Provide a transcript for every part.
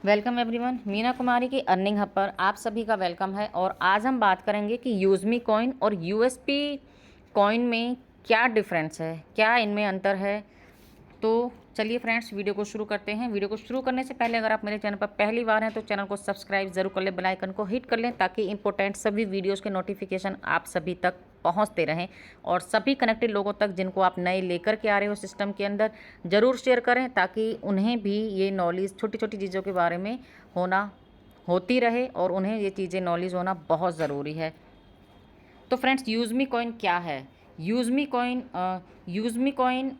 Welcome everyone, Meena Kumari की earning hub पर आप सभी का वेलकम है। और आज हम बात करेंगे कि यूज़मी कॉइन और यूएसपी कॉइन में क्या डिफरेंस है, क्या इनमें अंतर है। तो चलिए फ्रेंड्स, वीडियो को शुरू करते हैं। वीडियो को शुरू करने से पहले अगर आप मेरे चैनल पर पहली बार हैं तो चैनल को सब्सक्राइब जरूर कर लें, बेल आइकन को हिट कर लें ताकि इंपॉर्टेंट सभी वीडियोस के नोटिफिकेशन आप सभी तक पहुंचते रहें। और सभी कनेक्टेड लोगों तक जिनको आप नए लेकर के आ रहे हो सिस्टम के अंदर, ज़रूर शेयर करें ताकि उन्हें भी ये नॉलेज छोटी छोटी चीज़ों के बारे में होती रहे और उन्हें ये चीज़ें नॉलेज होना बहुत ज़रूरी है। तो फ्रेंड्स, यूज़मी कॉइन क्या है? यूज़मी कॉइन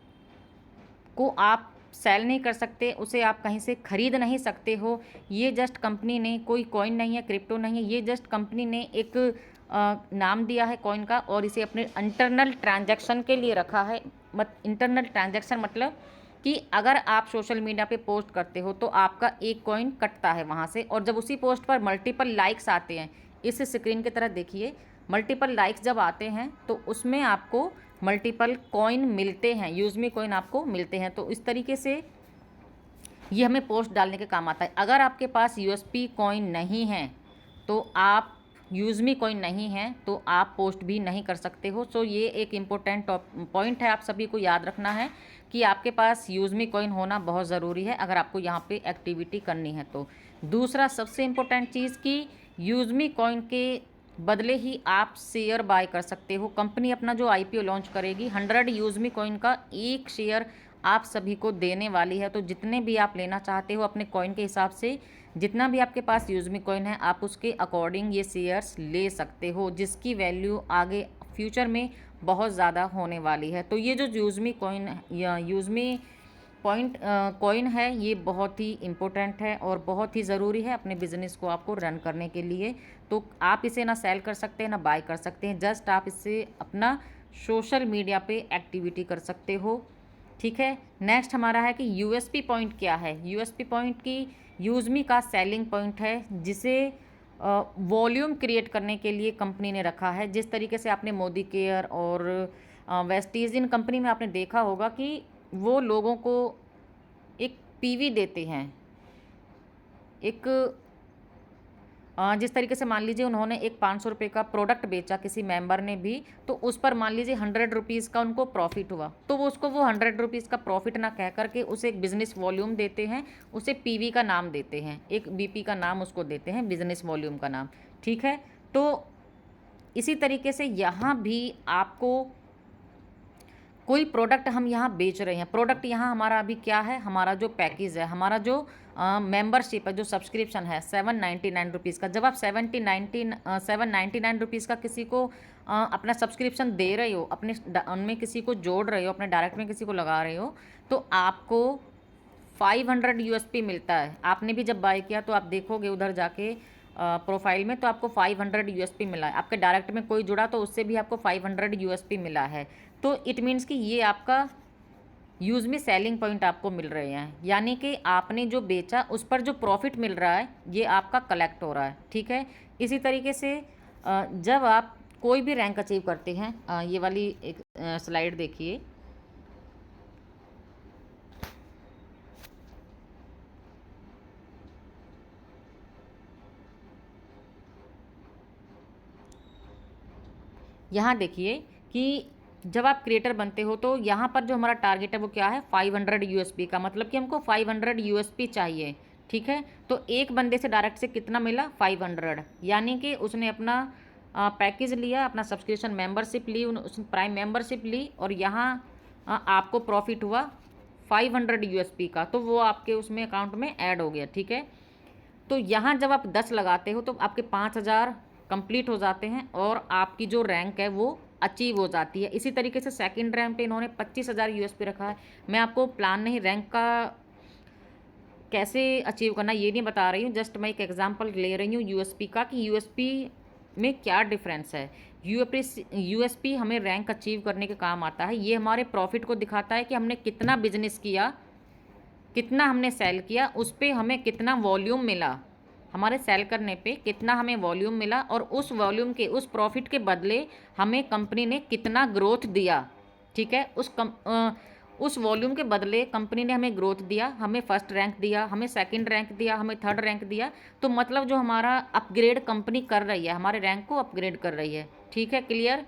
को आप सेल नहीं कर सकते, उसे आप कहीं से ख़रीद नहीं सकते हो। ये जस्ट कंपनी ने, कोई कॉइन नहीं है, क्रिप्टो नहीं है, ये जस्ट कंपनी ने एक नाम दिया है कॉइन का और इसे अपने इंटरनल ट्रांजैक्शन के लिए रखा है। इंटरनल ट्रांजैक्शन मतलब कि अगर आप सोशल मीडिया पे पोस्ट करते हो तो आपका एक कॉइन कटता है वहाँ से, और जब उसी पोस्ट पर मल्टीपल लाइक्स आते हैं, इस स्क्रीन की तरह देखिए, मल्टीपल लाइक्स जब आते हैं तो उसमें आपको मल्टीपल कॉइन मिलते हैं, यूज़मी कॉइन आपको मिलते हैं। तो इस तरीके से ये हमें पोस्ट डालने के काम आता है। अगर आपके पास यूएसपी कॉइन नहीं है तो आप यूज़मी कॉइन नहीं है तो आप पोस्ट भी नहीं कर सकते हो। सो ये एक इम्पोर्टेंट पॉइंट है, आप सभी को याद रखना है कि आपके पास यूज़मी कॉइन होना बहुत ज़रूरी है अगर आपको यहाँ पे एक्टिविटी करनी है तो। दूसरा सबसे इम्पोर्टेंट चीज़ कि यूज़मी कॉइन के बदले ही आप शेयर बाय कर सकते हो। कंपनी अपना जो आईपीओ लॉन्च करेगी, 100 यूज़मी कॉइन का एक शेयर आप सभी को देने वाली है। तो जितने भी आप लेना चाहते हो अपने कॉइन के हिसाब से, जितना भी आपके पास यूज़मी कॉइन है आप उसके अकॉर्डिंग ये शेयर्स ले सकते हो, जिसकी वैल्यू आगे फ्यूचर में बहुत ज़्यादा होने वाली है। तो ये जो यूज़मी कॉइन या यूज़मी कॉइन है, ये बहुत ही इम्पोर्टेंट है और बहुत ही ज़रूरी है अपने बिज़नेस को आपको रन करने के लिए। तो आप इसे ना सेल कर सकते हैं ना बाय कर सकते हैं, जस्ट आप इससे अपना सोशल मीडिया पे एक्टिविटी कर सकते हो। ठीक है, नेक्स्ट हमारा है कि यूएसपी पॉइंट क्या है। यूएसपी पॉइंट की यूज़मी का सेलिंग पॉइंट है, जिसे वॉल्यूम क्रिएट करने के लिए कंपनी ने रखा है। जिस तरीके से आपने मोदी केयर और वेस्टीज इन कंपनी में आपने देखा होगा कि वो लोगों को एक पीवी देते हैं, एक जिस तरीके से मान लीजिए उन्होंने एक 500 रुपये का प्रोडक्ट बेचा किसी मेंबर ने भी, तो उस पर मान लीजिए 100 रुपीज़ का उनको प्रॉफिट हुआ, तो वो उसको वो 100 रुपीज़ का प्रॉफिट ना कह करके उसे एक बिज़नेस वॉल्यूम देते हैं, उसे पीवी का नाम देते हैं, एक बीपी का नाम उसको देते हैं, बिज़नेस वॉल्यूम का नाम। ठीक है, तो इसी तरीके से यहाँ भी आपको कोई प्रोडक्ट हम यहाँ बेच रहे हैं, प्रोडक्ट यहाँ हमारा अभी क्या है, हमारा जो पैकेज है, हमारा जो मेंबरशिप है, जो सब्सक्रिप्शन है 799 रुपीज़ का। जब आप 799 रुपीज़ का किसी को अपना सब्सक्रिप्शन दे रहे हो, अपने उनमें किसी को जोड़ रहे हो, अपने डायरेक्ट में किसी को लगा रहे हो, तो आपको 500 यूएसपी मिलता है। आपने भी जब बाय किया तो आप देखोगे उधर जाके प्रोफाइल में, तो आपको 500 यूएसपी मिला है। आपके डायरेक्ट में कोई जुड़ा तो उससे भी आपको 500 यूएसपी मिला है। तो इट मीन्स कि ये आपका यूज़मी सेलिंग पॉइंट आपको मिल रहे हैं, यानी कि आपने जो बेचा उस पर जो प्रॉफिट मिल रहा है ये आपका कलेक्ट हो रहा है। ठीक है, इसी तरीके से जब आप कोई भी रैंक अचीव करते हैं, ये वाली एक स्लाइड देखिए, यहाँ देखिए कि जब आप क्रिएटर बनते हो तो यहाँ पर जो हमारा टारगेट है वो क्या है, 500 यूएसपी का, मतलब कि हमको 500 यूएसपी चाहिए। ठीक है, तो एक बंदे से डायरेक्ट से कितना मिला, 500, यानी कि उसने अपना पैकेज लिया, अपना सब्सक्रिप्शन मेंबरशिप ली, उसने प्राइम मेंबरशिप ली और यहाँ आपको प्रॉफिट हुआ 500 यूएसपी का, तो वो आपके उसमें अकाउंट में ऐड हो गया। ठीक है, तो यहाँ जब आप 10 लगाते हो तो आपके 5000 कंप्लीट हो जाते हैं और आपकी जो रैंक है वो अचीव हो जाती है। इसी तरीके से सेकंड रैंक पे इन्होंने 25,000 यूएसपी रखा है। मैं आपको प्लान नहीं, रैंक का कैसे अचीव करना ये नहीं बता रही हूँ, जस्ट मैं एक एग्जांपल ले रही हूँ यूएसपी का कि यूएसपी में क्या डिफरेंस है। यूएसपी हमें रैंक अचीव करने के काम आता है। ये हमारे प्रॉफिट को दिखाता है कि हमने कितना बिजनेस किया, कितना हमने सेल किया, उस पर हमें कितना वॉल्यूम मिला, हमारे सेल करने पे कितना हमें वॉल्यूम मिला और उस वॉल्यूम के, उस प्रॉफिट के बदले हमें कंपनी ने कितना ग्रोथ दिया। ठीक है, उस वॉल्यूम के बदले कंपनी ने हमें ग्रोथ दिया, हमें फर्स्ट रैंक दिया, हमें सेकंड रैंक दिया, हमें थर्ड रैंक दिया, तो मतलब जो हमारा अपग्रेड कंपनी कर रही है, हमारे रैंक को अपग्रेड कर रही है। ठीक है, क्लियर?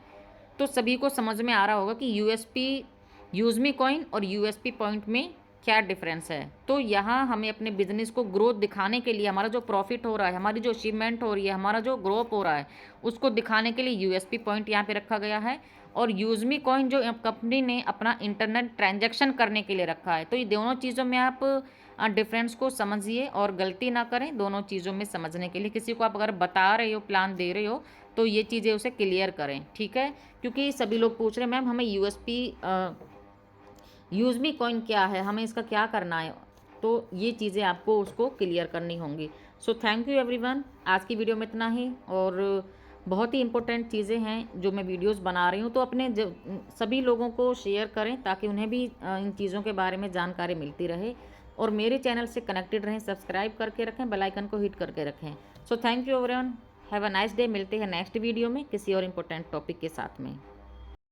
तो सभी को समझ में आ रहा होगा कि यूएसपी यूज़मी कॉइन और यूएसपी पॉइंट में क्या डिफरेंस है। तो यहाँ हमें अपने बिजनेस को ग्रोथ दिखाने के लिए, हमारा जो प्रॉफिट हो रहा है, हमारी जो अचीवमेंट हो रही है, हमारा जो ग्रोथ हो रहा है, उसको दिखाने के लिए यूएसपी पॉइंट यहाँ पे रखा गया है। और यूज़मी कॉइन जो कंपनी ने अपना इंटरनेट ट्रांजैक्शन करने के लिए रखा है। तो ये दोनों चीज़ों में आप डिफरेंस को समझिए और गलती ना करें दोनों चीज़ों में समझने के लिए। किसी को आप अगर बता रहे हो, प्लान दे रहे हो, तो ये चीज़ें उसे क्लियर करें। ठीक है, क्योंकि सभी लोग पूछ रहे हैं मैम हमें यूज़मी कॉइन क्या है, हमें इसका क्या करना है, तो ये चीज़ें आपको उसको क्लियर करनी होंगी। सो थैंक यू एवरीवन, आज की वीडियो में इतना ही। और बहुत ही इंपॉर्टेंट चीज़ें हैं जो मैं वीडियोस बना रही हूँ, तो अपने सभी लोगों को शेयर करें ताकि उन्हें भी इन चीज़ों के बारे में जानकारी मिलती रहे। और मेरे चैनल से कनेक्टेड रहें, सब्सक्राइब करके रखें, बेल आइकन को हिट करके रखें। So thank you everyone, have a nice day. मिलते हैं नेक्स्ट वीडियो में किसी और इम्पोर्टेंट टॉपिक के साथ में।